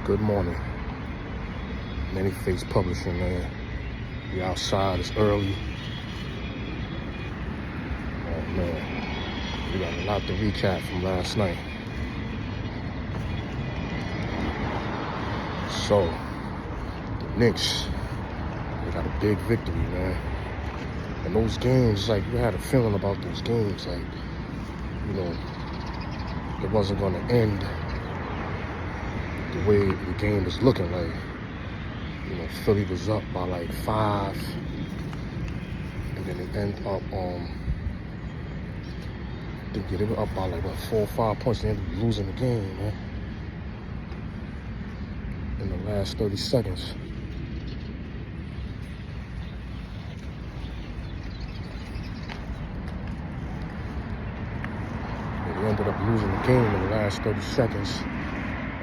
Good morning. Many Face Publishing, man. We outside, it's early. Oh man, we got a lot to recap from last night. So, the Knicks, they got a big victory, man. And those games, like, you had a feeling about those games, like, it wasn't gonna end the way the game was looking like. Philly was up by like 5, and then it ended up they were up by like 4 or 5 points. They ended up losing the game, man, in the last 30 seconds. They ended up losing the game in the last 30 seconds.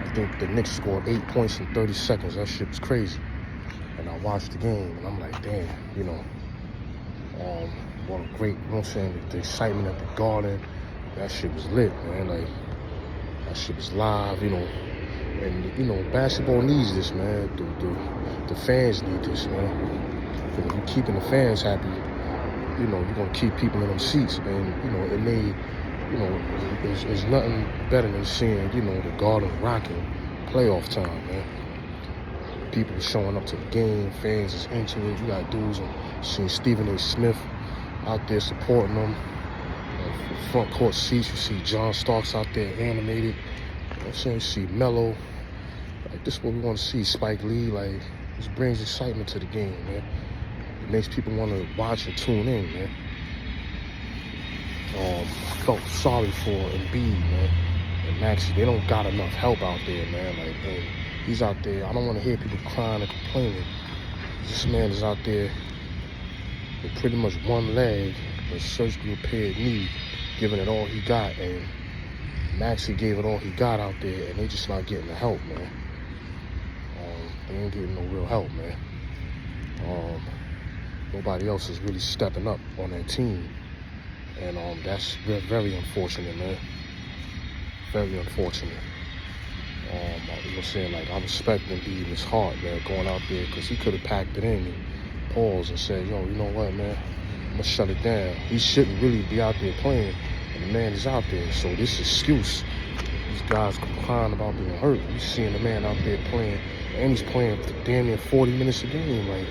I think the Knicks scored 8 points in 30 seconds. That shit was crazy. And I watched the game, and I'm like, damn, what a great, the excitement at the Garden, that shit was lit, man. Like, that shit was live, and, basketball needs this, man. The fans need this, man. If you're keeping the fans happy, you're going to keep people in them seats, and, it may, there's nothing better than seeing, the Garden rocking playoff time, man. People showing up to the game, fans is into it. You got dudes seeing Stephen A. Smith out there supporting them. Front court seats, you see John Starks out there animated. You see Melo. Like, this is what we want to see. Spike Lee, like, this brings excitement to the game, man. It makes people want to watch and tune in, man. I felt sorry for Embiid, man, and Maxey. They don't got enough help out there, man. Like, and he's out there. I don't want to hear people crying and complaining. This man is out there with pretty much one leg, a surgically repaired knee, giving it all he got. And Maxey gave it all he got out there, and they just not getting the help, man. They ain't getting no real help, man. Nobody else is really stepping up on that team. And that's very unfortunate, man. Very unfortunate. I respect Embiid in his heart, man, going out there, because he could have packed it in and paused and said, yo, you know what, man, I'm going to shut it down. He shouldn't really be out there playing, and the man is out there. So this excuse, these guys crying about being hurt. You seeing the man out there playing, and he's playing for damn near 40 minutes a game, like,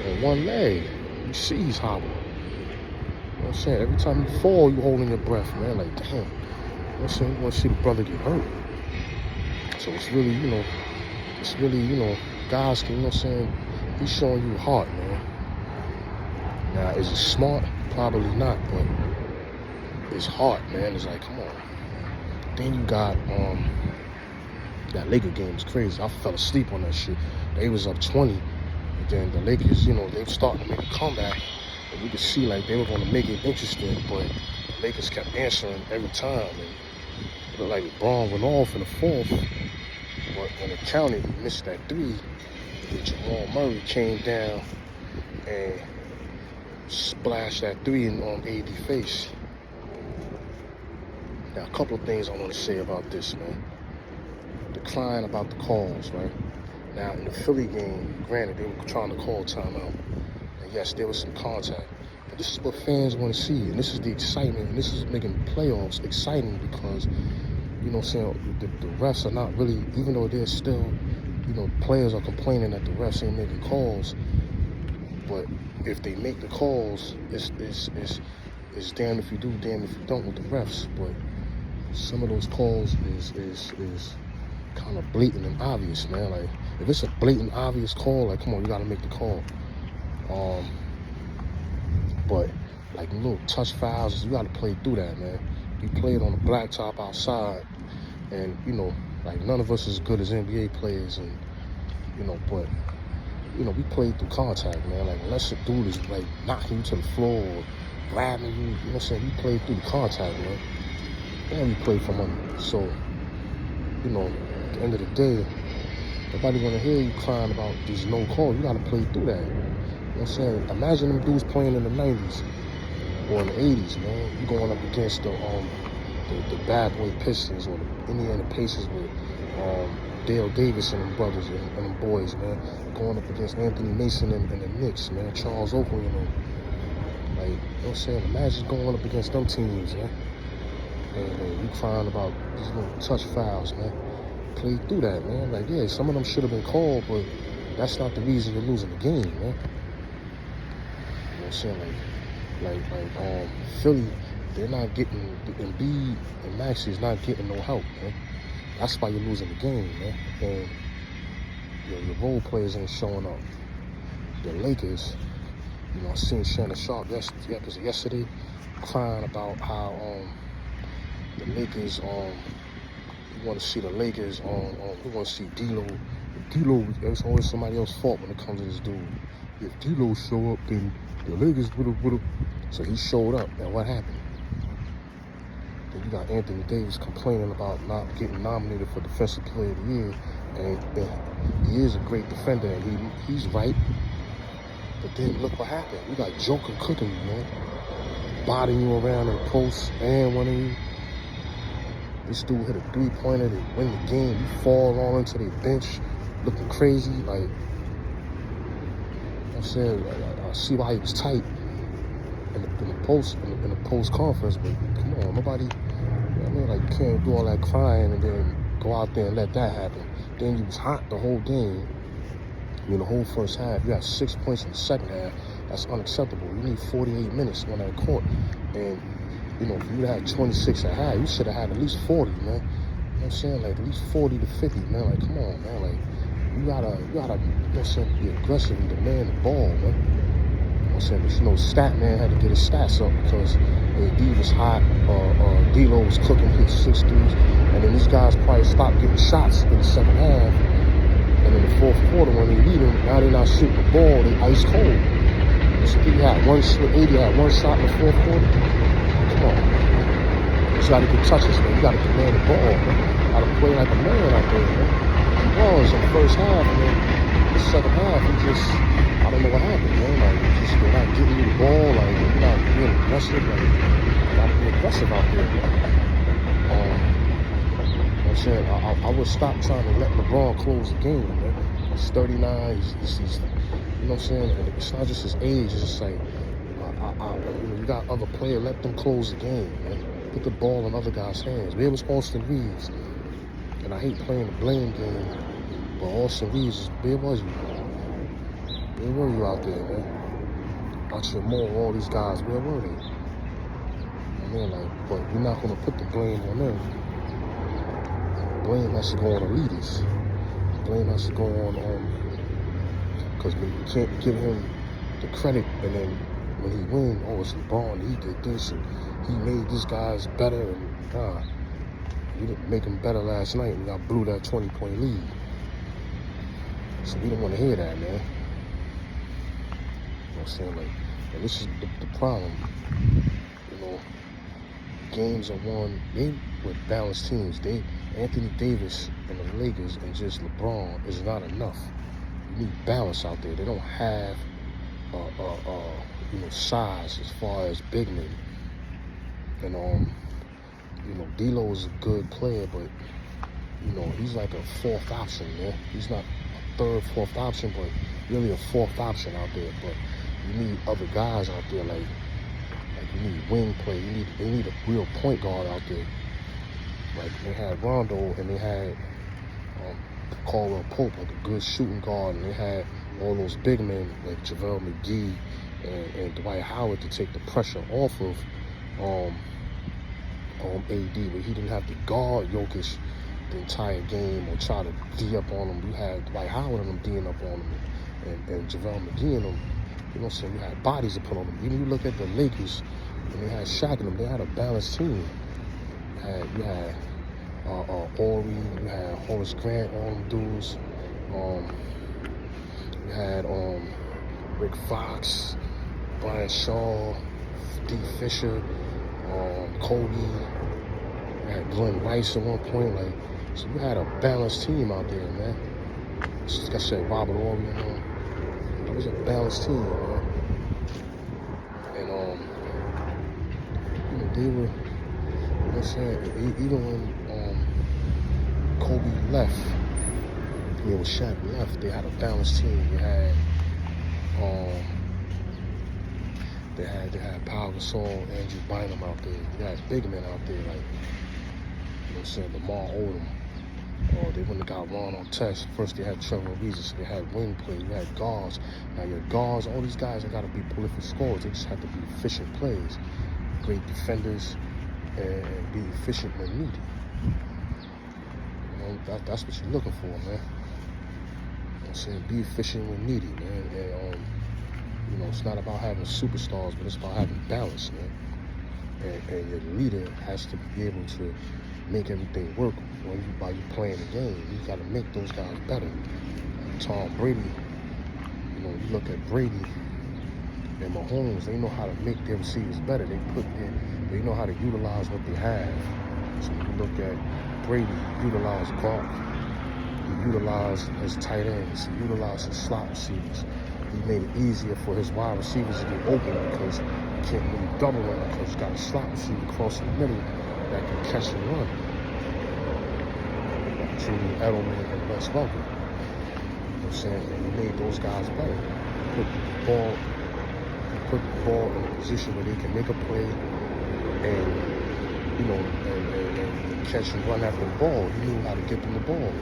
on one leg. You see he's hobbled. You know what I'm saying? Every time you fall, you holding your breath, man, like, damn. You know what I'm saying? You want to see the brother get hurt. So it's really, guys can, he's showing you heart, man. Now, is it smart? Probably not, but it's heart, man. It's like, come on. Then you got, that Laker game is crazy. I fell asleep on that shit. They was up 20, and then the Lakers, they were starting to make a comeback, and you could see, like, they were going to make it interesting, but the Lakers kept answering every time, and it looked like LeBron went off in the fourth. But when it counted, he missed that 3. And Jamal Murray came down and splashed that 3 on AD face. Now, a couple of things I want to say about this, man. The crying about the calls, right? Now, in the Philly game, granted, they were trying to call timeout. And yes, there was some contact. But this is what fans want to see. And this is the excitement. And this is making the playoffs exciting because, the refs are not really, even though they're still, players are complaining that the refs ain't making calls. But if they make the calls, it's damn if you do, damn if you don't with the refs. But some of those calls is kind of blatant and obvious, man. Like, if it's a blatant, obvious call, like, come on, you got to make the call. But, like, little touch fouls, you got to play through that, man. You play it on the blacktop outside, and, like, none of us is as good as NBA players, and, but, we play through contact, man. Like, unless a dude is, like, knocking you to the floor or grabbing you, we play through the contact, man. And we play from under. So, at the end of the day, nobody want to hear you crying about these no calls. You got to play through that. You know what I'm saying? Imagine them dudes playing in the 90s or in the 80s, man. You going up against the bad boy Pistons or the Indiana Pacers with Dale Davis and them brothers and them boys, man. Going up against Anthony Mason and the Knicks, man. Charles Oakley and them. Like, you know what I'm saying? Imagine going up against them teams, man. And you crying about these little touch fouls, man. Play through that, man. Like, yeah, some of them should have been called, but that's not the reason you're losing the game, man. You know what I'm saying? Like Philly, they're not getting, Embiid and Maxey is not getting no help, man. That's why you're losing the game, man. And your role players ain't showing up. The Lakers, you know, I seen Shannon Sharp yesterday crying about how the Lakers, we want to see the Lakers we want to see D'Lo. D'Lo, it's always somebody else's fault when it comes to this dude. If D'Lo show up, then the Lakers would have. So he showed up, and what happened? Then you got Anthony Davis complaining about not getting nominated for Defensive Player of the Year, and he is a great defender, and he's right. But then look what happened. You got Joker cooking you, man. Bodying you around in the post, and one of you. This dude hit a three-pointer, they win the game. You fall all into their bench, looking crazy. Like, you know what I'm saying? I see why he was tight in the post conference, but come on, nobody, you know what I mean? Like, you can't do all that crying and then go out there and let that happen. Then you was hot the whole game. I mean, the whole first half. You got 6 points in the second half. That's unacceptable. You need 48 minutes on that court. And, you know, if you had 26 at half, you should have had at least 40, man. You know what I'm saying? Like, at least 40 to 50, man. Like, come on, man. Like, you gotta, you know what I'm saying, be aggressive and demand the ball, man. You know what I'm saying? But, you know, Stat Man had to get his stats up because AD was hot, D'Lo was cooking, hit 6 threes, and then these guys probably stopped getting shots in the second half. And in the fourth quarter, when they need them, now they're not shooting the ball, they ice cold. So AD had one shot in the fourth quarter. Come on. You just gotta get touches, man. You gotta command the ball, man. You gotta play like a man out there, man. He was in the first half, and then the second half, he just, I don't know what happened, man. Like, they're not getting you the ball, like, you're not being aggressive, like, you gotta be aggressive out there, man. I'm saying, I would stop trying to let LeBron close the game, man. He's 39, he's you know what I'm saying? And it's not just his age, it's just like, you got other players, let them close the game, man. Put the ball in other guys' hands. Where was Austin Reeves? And I hate playing the blame game, but Austin Reeves, where was you? Where were you out there, man? Out your mall, all these guys, where were they? I mean, like, but we're not going to put the blame on them. Blame has to go on the leaders. Blame has to go on, because we can't give him the credit, and then when he wins, oh, it's LeBron, he did this, and he made these guys better, and God, you didn't make them better last night, and got blew that 20-point lead. So we don't want to hear that, man. You know what I'm saying? Like, and this is the problem. You know, games are won, they with balanced teams. Anthony Davis and the Lakers and just LeBron is not enough. You need balance out there. They don't have you know, size as far as big men. And you know, D'Lo is a good player, but you know, he's like a fourth option, man. He's not a third, fourth option, but really a fourth option out there. But you need other guys out there, like you need wing play. They need a real point guard out there. Like, they had Rondo and they had Caldwell Pope, like a good shooting guard, and they had all those big men like JaVale McGee and Dwight Howard to take the pressure off of AD, but he didn't have to guard Jokic the entire game or try to D up on him. You had Dwight Howard and them D'ing up on him, and JaVale McGee and them. You know what I'm saying? You had bodies to put on them. Even you look at the Lakers, and they had Shaq in them. They had a balanced team. You had Horry, you had Horace Grant on them dudes. You had Rick Fox, Brian Shaw, D. Fisher, Kobe. You had Glenn Rice at one point. Like, so you had a balanced team out there, man. Like I said, Robert Horry and them. It was a balanced team, man. And you know, they were, you know what I'm saying, even when Kobe left, Yeah, when Shaq left, they had a balanced team. They had Pau Gasol, Andrew Bynum out there. They had big men out there, like, you know what I'm saying, Lamar Odom. They wouldn't have got Ron on test. First, they had Trevor Ariza, so they had wing play. You had guards. Now, your guards, all these guys are got to be prolific scorers. They just have to be efficient players, great defenders, and be efficient when needed. You know, that's what you're looking for, man. You know what I'm saying? Be efficient when needed, man. And, you know, it's not about having superstars, but it's about having balance, man. And your leader has to be able to make everything work while you playing the game. You got to make those guys better. Tom Brady, you know, you look at Brady and Mahomes, they know how to make their receivers better. They know how to utilize what they have. So when you look at Brady, he utilized Gronk, he utilized his tight ends, he utilized his slot receivers. He made it easier for his wide receivers to get open because you can't really double them because you got a slot receiver across the middle that can catch and run. Julian Edelman and Wes Welker. You know what I'm saying? And he made those guys better. He put the ball in a position where they can make a play and, you know, and catch and run after the ball. He knew how to get them the ball.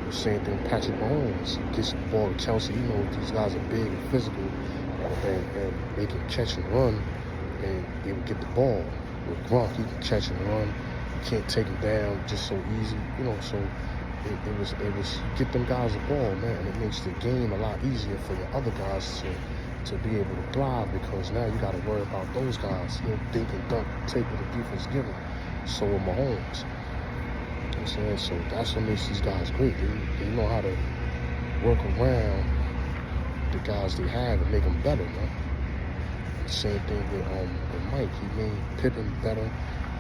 The same thing Patrick Mahomes. Gets the ball to Kelsey. You know, these guys are big and physical and they can catch and run and they will get the ball. With Gronk, he can catch and run. You can't take him down just so easy, you know. So it was get them guys the ball, man, and it makes the game a lot easier for your other guys to be able to thrive because now you got to worry about those guys. He'll think and dunk, take what the defense give him. So with Mahomes, you know what I'm saying? So that's what makes these guys great. They know how to work around the guys they have and make them better, man. Same thing with Mike. He made Pippen better.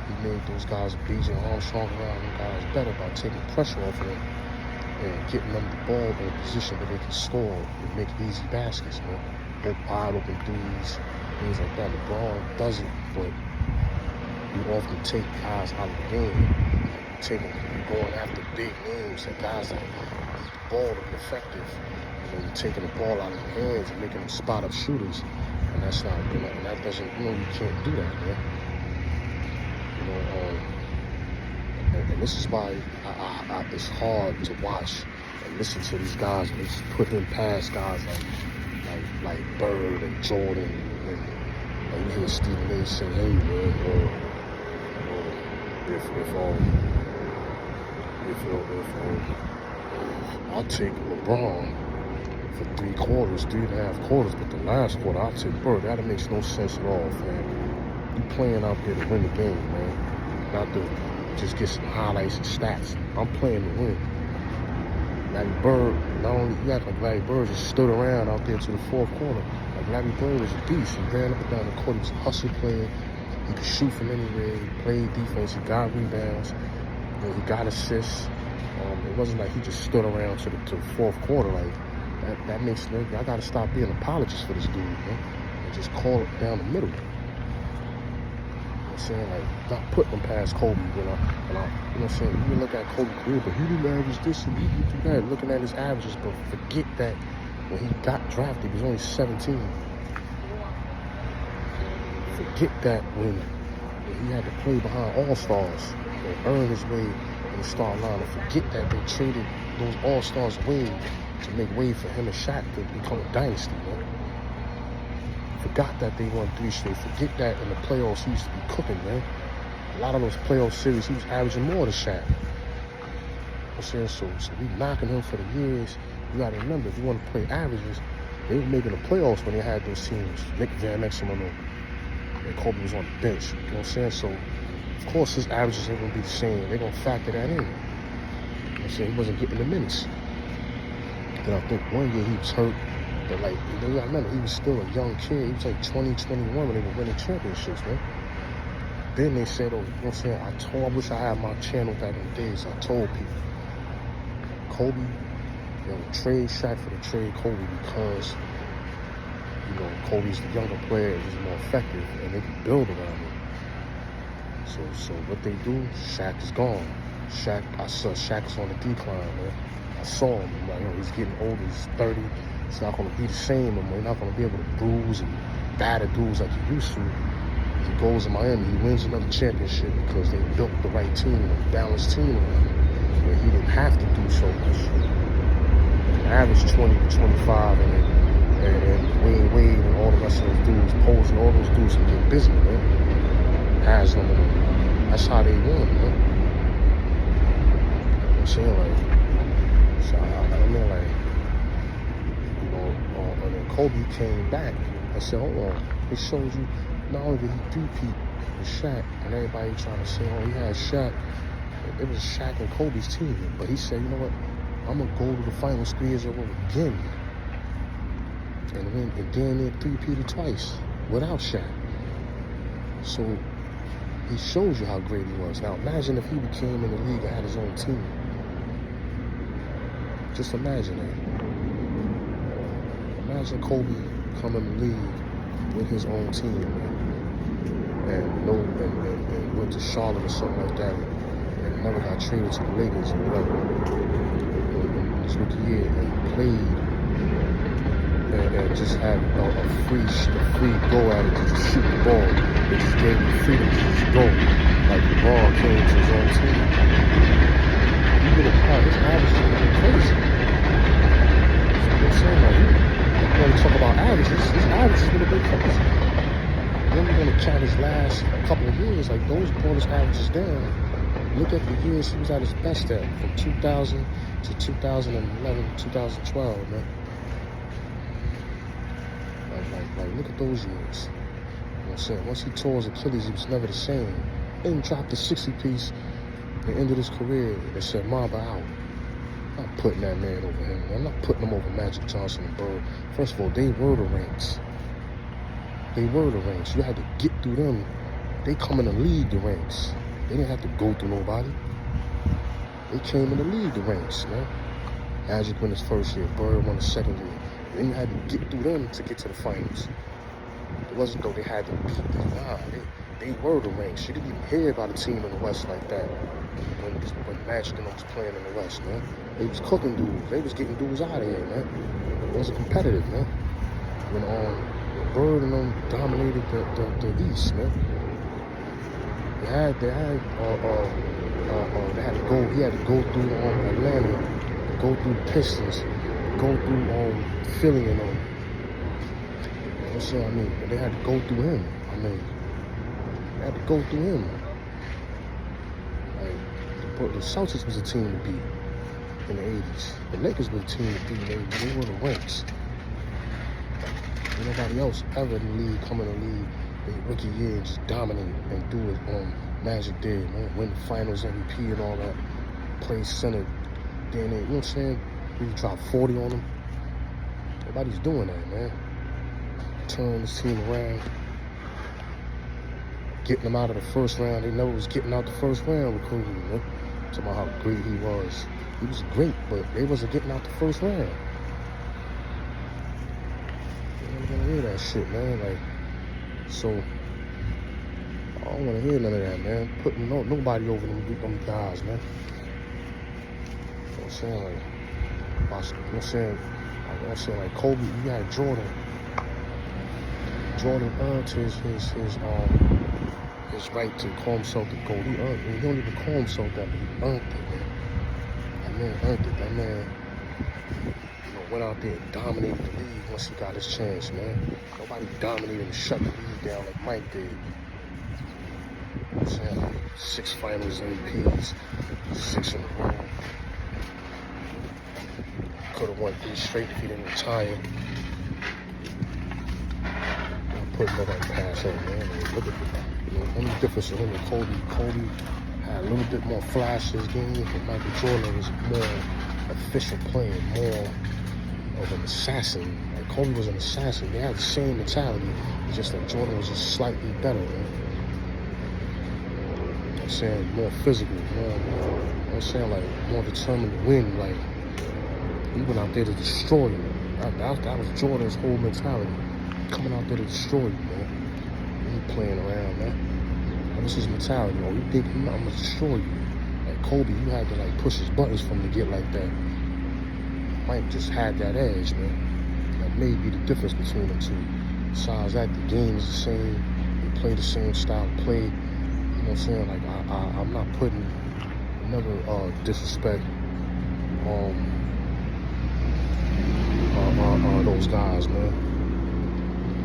He made those guys, B.J. Armstrong, around them guys better by taking pressure off of them and getting them the ball in a position where they can score and make easy baskets, man. Wide open threes, things like that. LeBron does it, but you often take guys out of the game. You're going after big names and guys that need the ball to be effective. And you're taking the ball out of your hands and making them spot up shooters. And that's not good. And that doesn't, you know, you can't do that, man. You know, and this is why it's hard to watch and listen to these guys. They just put him past guys like Bird and Jordan. And you hear Stephen A. say, hey, man, I'll take LeBron for 3.5 quarters, but the last quarter, I'll take Bird. That makes no sense at all, man. You playing out there to win the game, man. Not to just get some highlights and stats. I'm playing to win. Larry Bird, not only you act like Larry Bird just stood around out there to the fourth quarter. Like Larry Bird was a beast. He ran up and down the court. He was a hustle player. He could shoot from anywhere. He played defense. He got rebounds. You know, he got assists. It wasn't like he just stood around to the fourth quarter. Like that makes no. I gotta stop being apologists for this dude, man, and just call it down the middle. You know what I'm saying? Like not putting him past Kobe, you know what I'm saying? You can look at Kobe's career, but he didn't average this and he didn't do that. Looking at his averages, but forget that when he got drafted, he was only 17. Forget that when he had to play behind all-stars and earn his way in the star lineup. Forget that they traded those all-stars away to make way for him and Shaq to become a dynasty, man. Forgot that they won 3 straight. Forget that in the playoffs he used to be cooking, man. A lot of those playoff series, he was averaging more than Shaq. You know what I'm saying? So we knocking him for the years. You gotta remember, if you want to play averages, they were making the playoffs when they had those teams. Nick Van Exel and Kobe was on the bench. You know what I'm saying? So, of course, his averages ain't going to be the same. They're going to factor that in. You know what I'm saying? He wasn't getting the minutes. Then I think one year he was hurt. But, like, you know, I remember he was still a young kid. He was like 20, 21 when they were winning championships, man. Then they said, oh, you know what I'm saying? I wish I had my channel back in the days. I told people, Kobe, you know, trade Shaq for the trade Kobe because, you know, Kobe's the younger player, he's more effective, and they can build around him. So what they do, Shaq is gone. I saw Shaq's on the decline, man. I saw him. I'm like, he's getting older. He's 30. He's not going to be the same anymore. He's not going to be able to bruise and batter dudes like he used to. He goes to Miami. He wins another championship because they built the right team, a balanced team around him, where he didn't have to do so much. Average 20 to 25, and Wade and all the rest of those dudes, Posey, all those dudes can get busy, man. Haslam and them. That's how they won, man. You know what I'm saying? Like, so I mean, like, and then Kobe came back and said, hold on, it shows you not only did he three-peat with Shaq, and everybody trying to say, oh, he had Shaq. It was Shaq and Kobe's team, but he said, you know what? I'm gonna go to the finals 3 years in a row again, and win again and three-peated twice without Shaq. So he shows you how great he was. Now imagine if he became in the league and had his own team. Just imagine that. Imagine Kobe coming in the league with his own team, and went to Charlotte or something like that, and never got traded to the Lakers or whatever. His rookie year, and played and just had a free go at it to just shoot the ball. It just gave him freedom to just go. Like the ball came to his own team. You get a part, his average is really crazy. You know what I'm saying? Like, when we talk about averages, his average has been a big crazy. Then we're going to count his last couple of years, like those brought his averages down. Look at the years he was at his best at, from 2000 to 2011, 2012, man. Like, look at those years. You know what I'm saying? Once he tore his Achilles, he was never the same. Then dropped the 60-piece at the end of his career and said, Mamba out. I'm not putting that man over him. I'm not putting him over Magic Johnson and Bird. First of all, they were the ranks. They were the ranks. You had to get through them. They come in the league, the ranks. They didn't have to go through nobody. They came in the league, the ranks, man. Magic won his first year, Bird won his second year. Then you had to get through them to get to the finals. It wasn't though they had to beat them. Nah, they were the ranks. You didn't even hear about a team in the West like that when Magic and them was playing in the West, man. They was cooking dudes. They was getting dudes out of here, man. It wasn't competitive, man. When Bird and them dominated the East, man. He had to go. He had to go through Atlanta, go through the Pistons, go through Philly and them. That's what I mean. But they had to go through him. I mean, they had to go through him. Like, the Celtics was a team to beat in the '80s. The Lakers were a team to beat in the '80s. They were the ranks. Nobody else ever in the league come in the league in rookie year and just dominate and do what Magic did, man. Win the finals MVP and all that. Play center. Then you know what I'm saying? We dropped 40 on them. Nobody's doing that, man. Turn this team around. Getting them out of the first round. They never was getting out the first round with Kobe, man. Talking about how great he was. He was great, but they wasn't getting out the first round. You ain't gonna hear that shit, man. Like, so I don't want to hear none of that, man. Putting nobody over them guys, man. You know what I'm saying? Like, you know what I'm saying? Like Kobe, you had Jordan. Jordan earned his right to call himself the GOAT. He don't even call himself that, but he earned it, man. That man earned it. That man, went out there and dominated the league once he got his chance, man. Nobody dominated and shut the league down like Mike did. You know what I'm saying? Like 6 finals MVPs, 6 in a row. Could have won 3 straight if he didn't retire. I'm putting nobody past him, man. Like, look at the only difference with him and Kobe. Kobe had a little bit more flash in his game, but Michael Jordan was more efficient player, more of an assassin. Like Kobe was an assassin. They had the same mentality. It's just that Jordan was just slightly better, man. I'm saying more physical, I'm saying like more determined to win. Like he went out there to destroy you. That was Jordan's whole mentality. Coming out there to destroy you, man. He ain't playing around, man. That was his mentality. Oh, you think I'm gonna destroy you? Like Like Kobe, you had to like push his buttons for him to get like that. Mike just had that edge, man. That may be the difference between them two. Besides that, the game is the same. They play the same style of play. You know what I'm saying? Like I'm not putting, never disrespect those guys, man.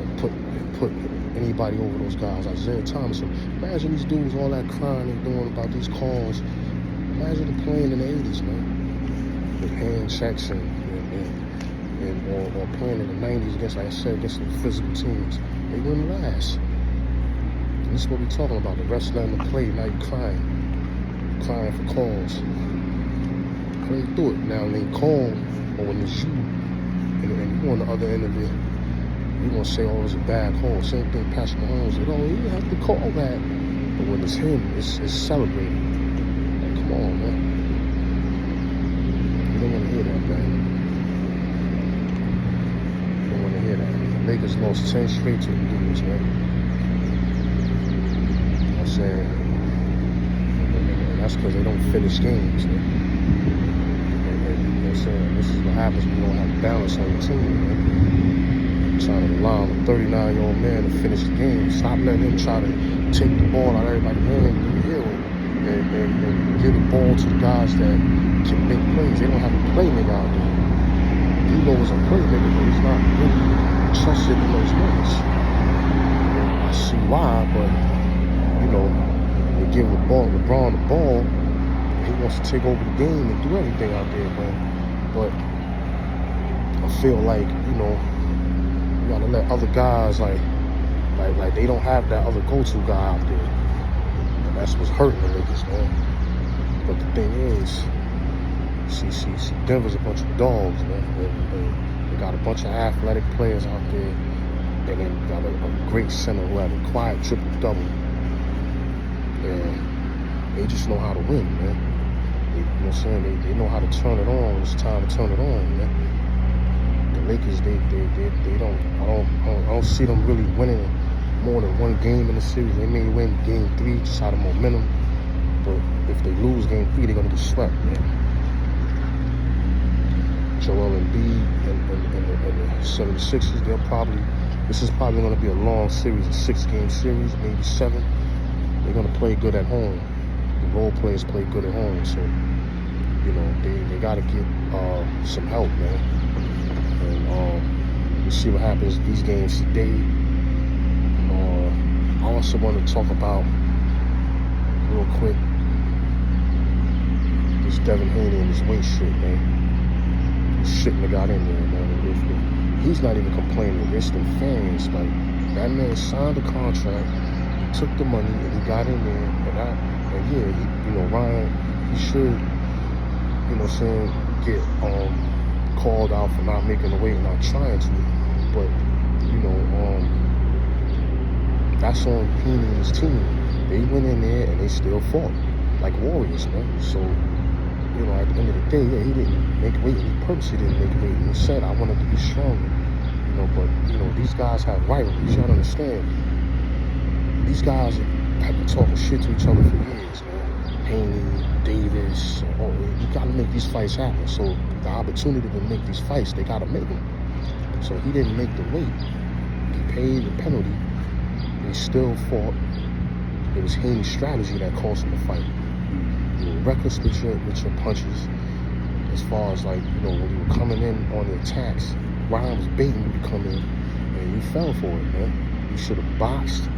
And put anybody over those guys. Isaiah Thomas. Imagine these dudes, all that crying they doing about these calls. Imagine them playing in the 80s, man. With hand checks or playing in the 90s against, like I said, against the physical teams. They wouldn't last. And this is what we're talking about. The rest letting them play, now you crying for calls. Play through it. Now they call, or when it's you, and you on the other end of it, you're going to say, oh, it's a bad call. Same thing Patrick Mahomes said, oh, you didn't have to call that. But when it's him, it's celebrated. Like, come on, man. You don't want to hear that, man. You don't want to hear that. The Lakers lost 10 straight to the dudes, man. You know what I'm saying? And that's because they don't finish games, man. You know what I'm saying? This is what happens when you don't have balance on your team, man. Trying to rely on a 39-year-old man to finish the game. Stop letting him try to take the ball out of everybody's hand and give the ball to the guys that can make plays. They don't have a playmaker out there. D'Lo is a playmaker, but he's not really trusted in those minutes. I see why, but you know, they give LeBron the ball. He wants to take over the game and do everything out there, man. But I feel like, you know, you gotta let other guys like they don't have that other go-to guy out there. And that's what's hurting the Lakers, man. But the thing is, see, Denver's a bunch of dogs, man. They got a bunch of athletic players out there, and then got a great center who had a quiet triple-double. And they just know how to win, man. You know what I'm saying? They know how to turn it on when it's time to turn it on, man. The Lakers, they don't. I don't see them really winning more than one game in the series. They may win game 3 just out of momentum, but if they lose game 3, they're gonna get swept, man. Joel Embiid and the 76ers, this is probably gonna be a long series, a 6-game series, maybe 7. They're gonna play good at home. The role players play good at home, so you know they gotta get some help, man. And we'll see what happens these games today. I also want to talk about, real quick, this Devin Haney and this weight shit, man. This shit that got in there, man. He's not even complaining. It's the fans. Like, that man signed a contract, he took the money, and he got in there. And yeah, Ryan, he should, you know what I'm saying, get called out for not making the weight and not trying to. But, you know, that's on Haney and his team. They went in there and they still fought like warriors, man. So, you know, at the end of the day, yeah, he didn't make weight. He purposely didn't make weight. He said, I wanted to be stronger. You know, but, you know, these guys have rivalries. You gotta understand. These guys have been talking shit to each other for years, man. Haney, Davis, you gotta make these fights happen. So the opportunity to make these fights, they gotta make them. So he didn't make the weight. He paid the penalty. He still fought. It was Haney's strategy that caused him to fight. You were reckless with your punches. As far as, like, you know, when you were coming in on the attacks, Ryan was baiting you to come in, and you fell for it, man. You should have boxed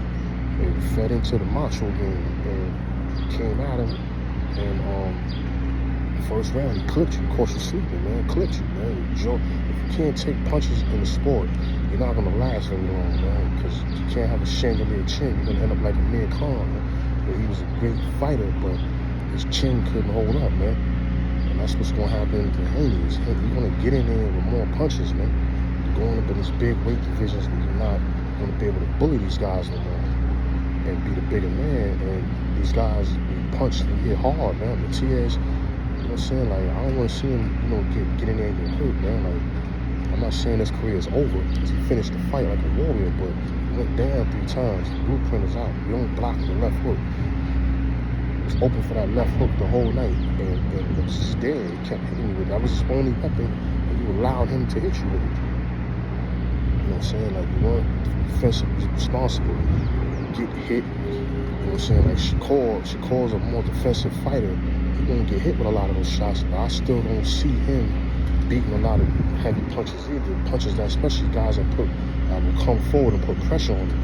and fed into the macho game and came at him. And first round, he clipped you. Of course, you're sleeping, man. Clipped you, man. If you can't take punches in the sport, you're not gonna last very long, man. Because you can't have a chandelier chin. You're gonna end up like Amir Khan, man. He was a great fighter, but his chin couldn't hold up, man. And that's what's gonna happen to Haney. You're gonna get in there with more punches, man. You're going up in these big weight divisions, and you're not gonna be able to bully these guys no more and be the bigger man. And these guys be punched and hit hard, man. Matias, you know what I'm saying? Like, I don't want to see him, you know, get in there and get hurt, man. Like, I'm not saying his career is over because he finished the fight like a warrior, but he went down 3 times. The blueprint is out. You don't block the left hook. was open for that left hook the whole night, and it was just there. He kept hitting me with it. That was his only weapon, and you allowed him to hit you with it. You know what I'm saying? Like, you weren't defensively responsible. Get hit. You know what I'm saying? Like, Shakur's a more defensive fighter. He won't get hit with a lot of those shots, but I still don't see him beating a lot of heavy punches either. Punches that, especially guys that will come forward and put pressure on him. You know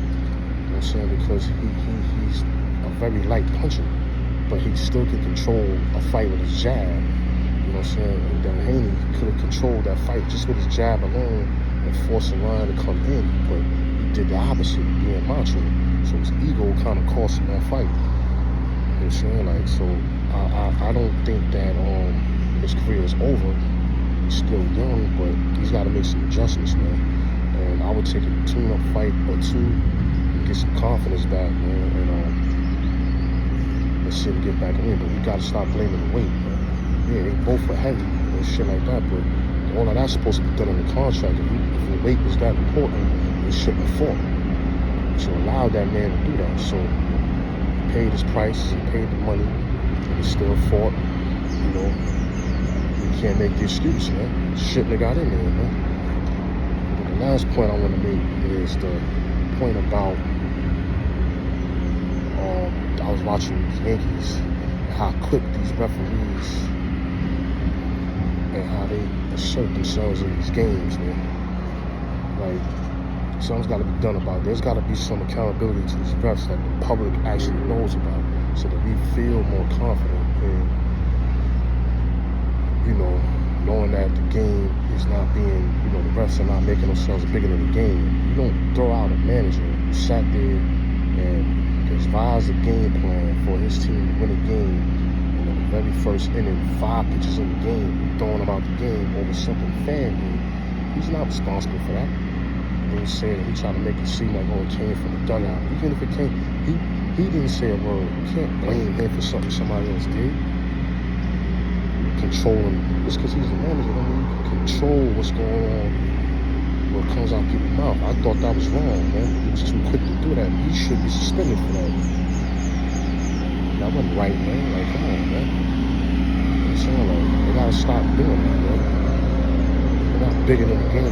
what I'm saying? Because he's a very light puncher, but he still can control a fight with his jab. You know what I'm saying? And then Haney could have controlled that fight just with his jab alone and forcing Ryan to come in, but he did the opposite, being macho. So his ego kind of cost him that fight. You know what I'm saying? Like, so I don't think that his career is over. He's still young, but he's got to make some adjustments, man. And I would take a tune-up fight or two and get some confidence back, man. And let's see him get back in. But we got to stop blaming the weight, man. Yeah, they both were heavy and shit like that, but all of that's supposed to be done in the contract. If the weight was that important, they shouldn't have fought. So allow that man to do that. So he paid his price, he paid the money, and he still fought. You know, you can't make the excuse, man. Shouldn't have got in there, man. But the last point I want to make is the point about I was watching these Yankees and how quick these referees and how they assert themselves in these games, man. Like, something's got to be done about it. There's got to be some accountability to these refs that the public actually knows about, so that we feel more confident in, you know, knowing that the game is not being, you know, the refs are not making themselves bigger than the game. You don't throw out a manager who sat there and devised a game plan for his team to win a game. You know, the very first inning, 5 pitches in the game, throwing him out the game over something fan game. He's not responsible for that. And he's saying, he tried to make it seem like, oh, it came from the dugout. Even if it came, he didn't say a word. You can't blame him for something somebody else did. Control him. Just because he's a manager, I mean, you can control what's going on, what comes out people's mouth. I thought that was wrong, man. He was too quick to do that. He should be suspended for that. That wasn't right, man. Like, come on, man. I'm saying, like, they gotta stop doing that, man. They're not bigger than the game, man.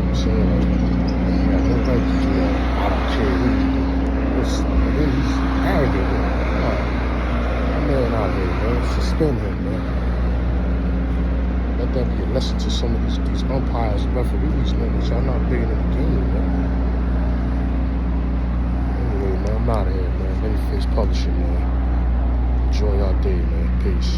I'm saying, like, you got no right to do that. I don't care who you do. He's arrogant, man. That man out here, man. Suspend him, man. Let that be a lesson to some of these umpires and referees, man, that y'all not bigger than the game, man. Anyway, man, I'm out of here, man. Babyface Publishing, man. Enjoy your day, man. Peace.